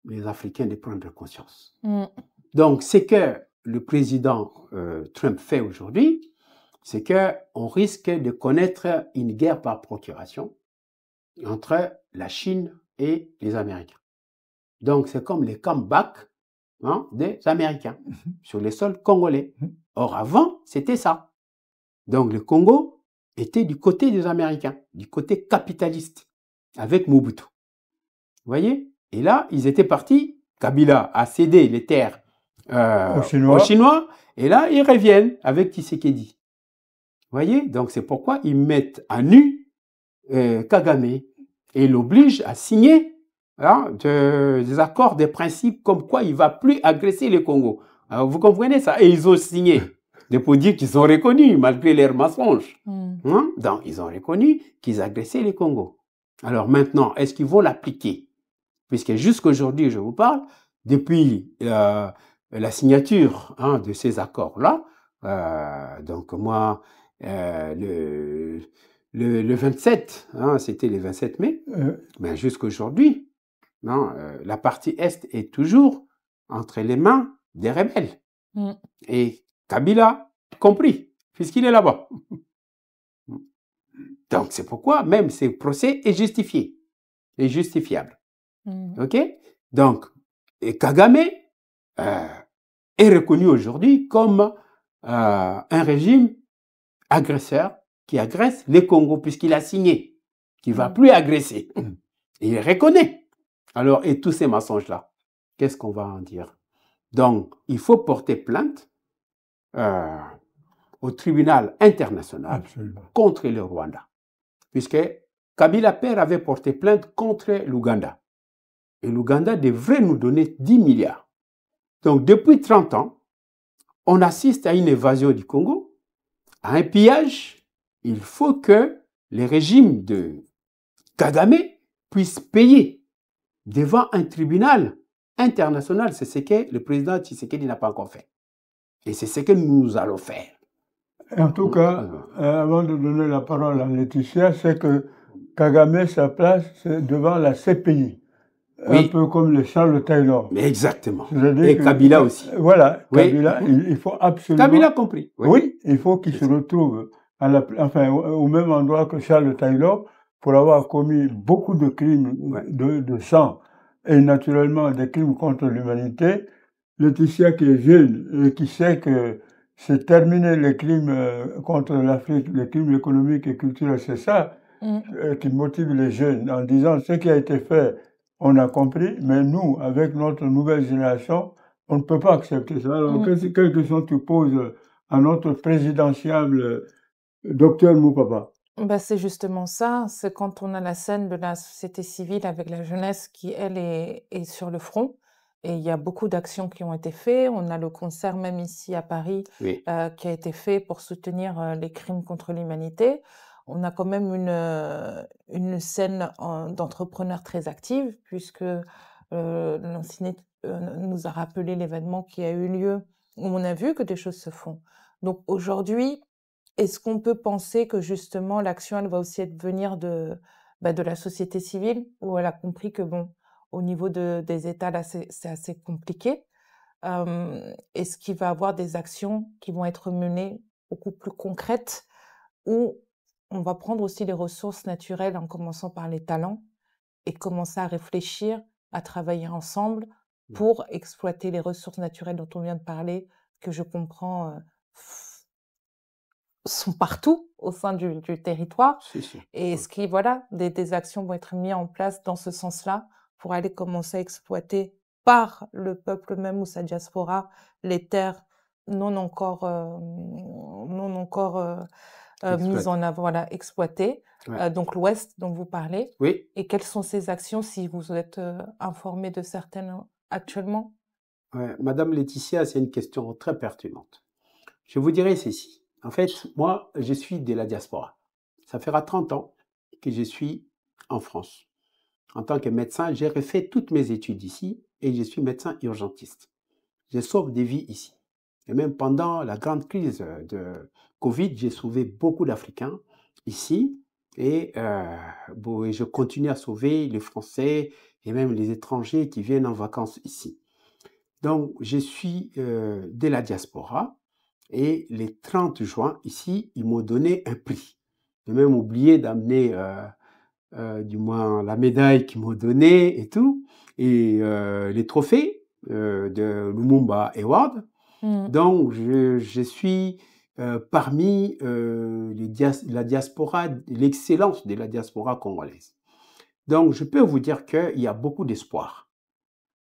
B: les Africains, de prendre conscience. Donc, ce que le président Trump fait aujourd'hui, c'est qu'on risque de connaître une guerre par procuration entre la Chine et les Américains. Donc, c'est comme les comebacks des Américains sur les sols congolais. Or, avant, c'était ça. Donc, le Congo était du côté des Américains, du côté capitaliste, avec Mobutu. Vous voyez? Et là, ils étaient partis. Kabila a cédé les terres aux Chinois. Et là, ils reviennent avec Tshisekedi. Vous voyez? Donc, c'est pourquoi ils mettent à nu Kagame et l'obligent à signer des accords, des principes comme quoi il ne va plus agresser le Congo. Alors, vous comprenez ça? Et ils ont signé. Pour dire qu'ils ont reconnu, malgré leurs mensonges. Donc, ils ont reconnu qu'ils agressaient le Congo. Alors maintenant, est-ce qu'ils vont l'appliquer? Puisque jusqu'aujourd'hui, je vous parle, depuis la signature de ces accords-là, donc moi, le 27, c'était le 27 mai, mais jusqu'aujourd'hui, la partie Est est toujours entre les mains des rebelles. Et Kabila compris, puisqu'il est là-bas. Donc, c'est pourquoi même ce procès est justifié, est justifiable. OK? Donc, Kagame est reconnu aujourd'hui comme un régime agresseur qui agresse les Congo, puisqu'il a signé, qu'il ne va plus agresser. Il reconnaît. Alors, et tous ces mensonges-là, qu'est-ce qu'on va en dire? Donc, il faut porter plainte au tribunal international contre le Rwanda. Puisque Kabila père avait porté plainte contre l'Ouganda. Et l'Ouganda devrait nous donner 10 milliards Donc, depuis 30 ans, on assiste à une évasion du Congo, à un pillage. Il faut que les régimes de Kagame puissent payer devant un tribunal international. C'est ce que le président Tshisekedi n'a pas encore fait. Et c'est ce que nous allons faire.
A: En tout cas, avant de donner la parole à Laetitia, c'est que Kagame, sa place, c'est devant la CPI. Oui. Un peu comme le Charles Taylor.
B: Mais exactement. Et Kabila aussi.
A: Voilà, Kabila, oui. Il faut absolument...
B: Kabila compris.
A: Oui, il faut qu'il se retrouve au même endroit que Charles Taylor pour avoir commis beaucoup de crimes de sang et naturellement des crimes contre l'humanité. Laetitia qui est jeune et qui sait que c'est terminer les crimes contre l'Afrique, les crimes économiques et culturels, c'est ça qui motive les jeunes en disant ce qui a été fait, on a compris, mais nous, avec notre nouvelle génération, on ne peut pas accepter ça. Alors, quelle question tu poses à notre présidentiable docteur Moupapa?
C: Bah, c'est justement ça, c'est quand on a la scène de la société civile avec la jeunesse qui, elle, est sur le front. Et il y a beaucoup d'actions qui ont été faites. On a le concert même ici à Paris qui a été fait pour soutenir les crimes contre l'humanité. On a quand même une scène d'entrepreneurs très active puisque Lancinet nous a rappelé l'événement qui a eu lieu où on a vu que des choses se font. Donc aujourd'hui, est-ce qu'on peut penser que justement l'action, elle va aussi venir de la société civile où elle a compris que bon, au niveau des États, là, c'est assez compliqué. Est-ce qu'il va y avoir des actions qui vont être menées beaucoup plus concrètes où on va prendre aussi les ressources naturelles en commençant par les talents et commencer à réfléchir, à travailler ensemble pour exploiter les ressources naturelles dont on vient de parler, que je comprends sont partout au sein du territoire. Et est-ce que voilà, des actions vont être mises en place dans ce sens-là pour aller commencer à exploiter par le peuple même ou sa diaspora les terres non encore mises en avant, voilà, exploitées. Donc l'Ouest dont vous parlez.
B: Oui.
C: Et quelles sont ces actions si vous êtes informé de certaines actuellement?
B: Madame Laetitia, c'est une question très pertinente. Je vous dirais ceci. En fait, moi, je suis de la diaspora. Ça fera 30 ans que je suis en France. En tant que médecin, j'ai refait toutes mes études ici et je suis médecin urgentiste. Je sauve des vies ici. Et même pendant la grande crise de Covid, j'ai sauvé beaucoup d'Africains ici et je continue à sauver les Français et même les étrangers qui viennent en vacances ici. Donc, je suis de la diaspora. Et les 30 juin, ici, ils m'ont donné un prix. J'ai même oublié d'amener, du moins, la médaille qu'ils m'ont donnée et tout, et les trophées de Lumumba Award. Donc, je suis parmi la diaspora, l'excellence de la diaspora congolaise. Donc, je peux vous dire qu'il y a beaucoup d'espoir.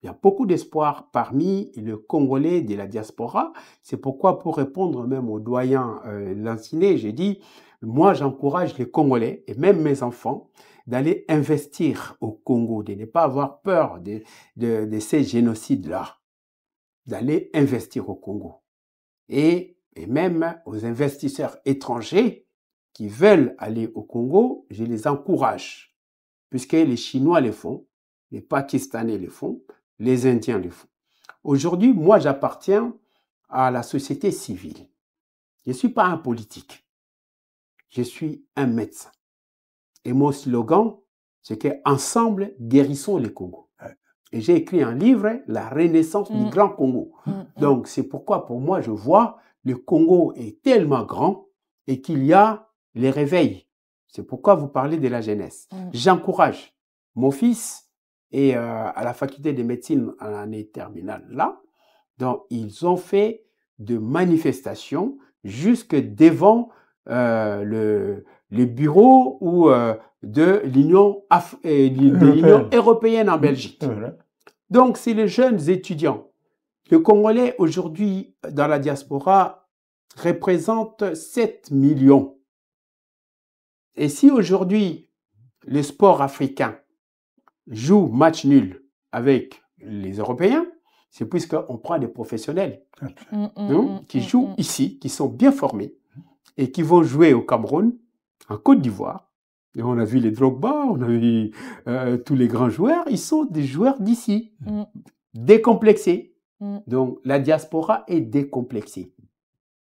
B: Il y a beaucoup d'espoir parmi le Congolais de la diaspora. C'est pourquoi, pour répondre même au doyen Lancinet, j'ai dit, moi j'encourage les Congolais et même mes enfants d'aller investir au Congo, de ne pas avoir peur de ces génocides-là, d'aller investir au Congo. Et même aux investisseurs étrangers qui veulent aller au Congo, je les encourage, puisque les Chinois le font, les Pakistanais le font, les Indiens le font. Aujourd'hui, moi, j'appartiens à la société civile. Je ne suis pas un politique. Je suis un médecin. Et mon slogan, c'est qu'ensemble, guérissons le Congo. Et j'ai écrit un livre, La Renaissance du Grand Congo. Donc, c'est pourquoi, pour moi, je vois le Congo est tellement grand et qu'il y a les réveils. C'est pourquoi vous parlez de la jeunesse. J'encourage mon fils et à la faculté de médecine en année terminale là. Donc, ils ont fait de manifestations jusque devant le bureau de l'Union européenne en Belgique. Donc, c'est les jeunes étudiants. Le Congolais, aujourd'hui, dans la diaspora, représente 7 millions. Et si aujourd'hui, le sport africain joue match nul avec les Européens, c'est puisqu'on prend des professionnels
C: Mm.
B: qui jouent ici, qui sont bien formés et qui vont jouer au Cameroun, en Côte d'Ivoire. Et on a vu les Drogba, on a vu tous les grands joueurs, ils sont des joueurs d'ici, décomplexés. Donc, la diaspora est décomplexée.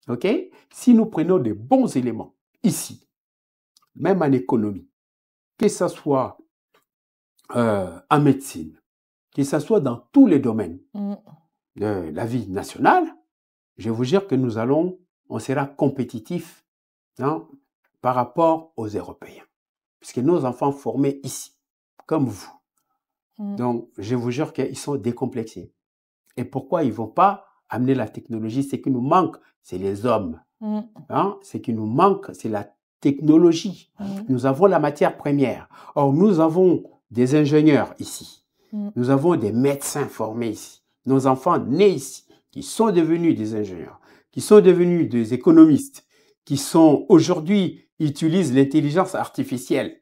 B: OK? Si nous prenons des bons éléments ici, même en économie, que ce soit en médecine, que ce soit dans tous les domaines de la vie nationale, je vous jure que on sera compétitif par rapport aux Européens. Puisque nos enfants formés ici, comme vous. Donc, je vous jure qu'ils sont décomplexés. Et pourquoi ils ne vont pas amener la technologie? Ce qui nous manque, c'est les hommes. Ce qui nous manque, c'est la technologie. Nous avons la matière première. Or, nous avons des ingénieurs ici. Nous avons des médecins formés ici. Nos enfants nés ici, qui sont devenus des ingénieurs, qui sont devenus des économistes, qui sont aujourd'hui utilisent l'intelligence artificielle.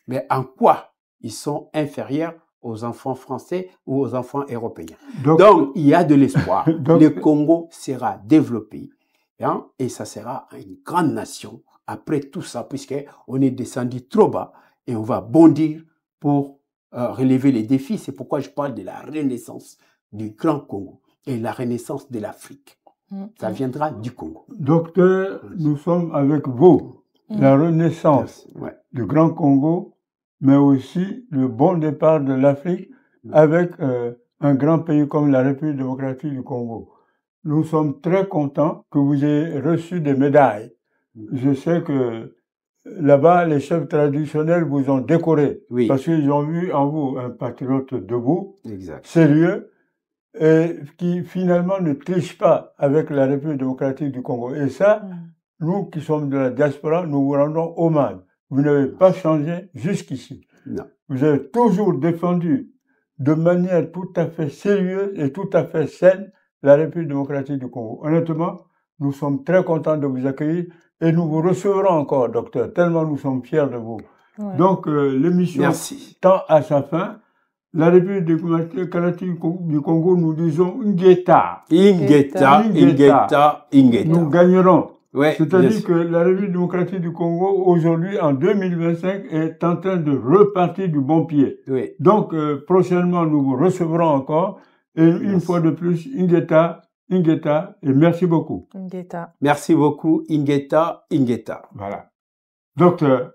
B: Mais en quoi ils sont inférieurs aux enfants français ou aux enfants européens? Donc il y a de l'espoir. Le Congo sera développé et ça sera une grande nation après tout ça, puisqu'on est descendu trop bas et on va bondir pour relever les défis. C'est pourquoi je parle de la renaissance du Grand Congo et la renaissance de l'Afrique. Ça viendra du Congo.
A: Docteur, nous sommes avec vous. La renaissance du Grand Congo, mais aussi le bon départ de l'Afrique avec un grand pays comme la République démocratique du Congo. Nous sommes très contents que vous ayez reçu des médailles. Je sais que là-bas, les chefs traditionnels vous ont décoré parce qu'ils ont vu en vous un patriote debout, sérieux, et qui finalement ne triche pas avec la République démocratique du Congo. Et ça, nous qui sommes de la diaspora, nous vous rendons hommage. Vous n'avez pas changé jusqu'ici. Vous avez toujours défendu de manière tout à fait sérieuse et tout à fait saine la République démocratique du Congo. Honnêtement, nous sommes très contents de vous accueillir et nous vous recevrons encore, docteur, tellement nous sommes fiers de vous. Donc, l'émission tend à sa fin. La République démocratique du Congo, nous disons Ingeta.
B: Ingeta.
A: Nous gagnerons. C'est-à-dire que la République démocratique du Congo, aujourd'hui, en 2025, est en train de repartir du bon pied. Donc, prochainement, nous vous recevrons encore. Et une fois de plus, Ingeta, et merci beaucoup.
B: Merci beaucoup, Ingeta.
A: Voilà. Docteur.